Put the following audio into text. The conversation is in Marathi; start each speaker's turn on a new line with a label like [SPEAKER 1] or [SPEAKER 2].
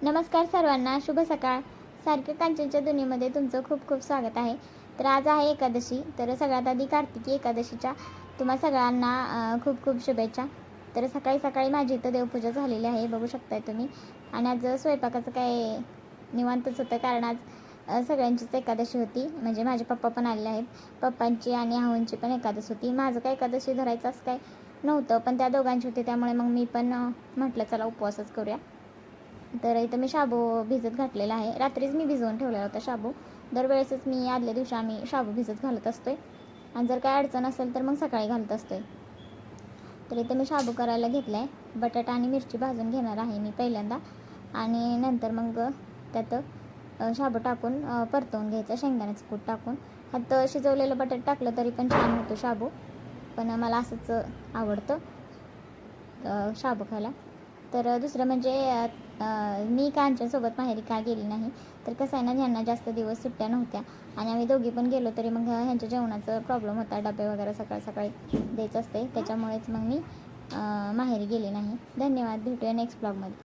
[SPEAKER 1] नमस्कार सर्वांना, शुभ सकाळ. सारख्या कांचनच्या दुनियेमध्ये तुमचं खूप खूप स्वागत आहे. तर आज आहे एकादशी. तर सगळ्यात आधी कार्तिकी एकादशीच्या तुम्हा सगळ्यांना खूप खूप शुभेच्छा. तर सकाळी सकाळी माझी इथं देवपूजा झालेली आहे, बघू शकताय तुम्ही. आणि आज स्वयंपाकाचं काय निवांतच होतं, कारण आज सगळ्यांचीच एकादशी होती. म्हणजे माझे पप्पा पण आलेले आहेत, पप्पांची आणि आहूंची पण एकादश होती. माझं काय एकादशी धरायचं असं काय नव्हतं, पण त्या दोघांची होती, त्यामुळे मग मी पण म्हटलं चला उपवासच करूया. तर इथं मी शाबू भिजत घातलेला आहे. रात्रीच मी भिजवून ठेवलेला होता शाबू. दरवेळेसच मी आदल्या दिवशी आम्ही शाबू भिजत घालत असतोय, आणि जर काय अडचण असेल तर मग सकाळी घालत असतोय. तर इथं मी शाबू करायला घेतला आहे. बटाटा आणि मिरची भाजून घेणार आहे मी पहिल्यांदा, आणि नंतर मग त्यात शाबू टाकून परतवून घ्यायचं, शेंगदाण्याचं कूट टाकून. ह्यात शिजवलेलं बटाटा टाकलं तरी पण छान होतो शाबू, पण मला असंच आवडतं शाबू खायला. तर दुसरं म्हणजे मी कांचनसोबत माहेरी का गेली नाही, तर कसं आहे ना, ह्यांना जास्त दिवस सुट्ट्या नव्हत्या, आणि आम्ही दोघी पण गेलो तरी मग ह्यांच्या जेवणाचा प्रॉब्लेम होता, डबे वगैरे सकाळी सकाळी द्यायचं असते, त्याच्यामुळेच मग मी माहेरी गेली नाही. धन्यवाद, भेटूया नेक्स्ट ब्लॉगमध्ये.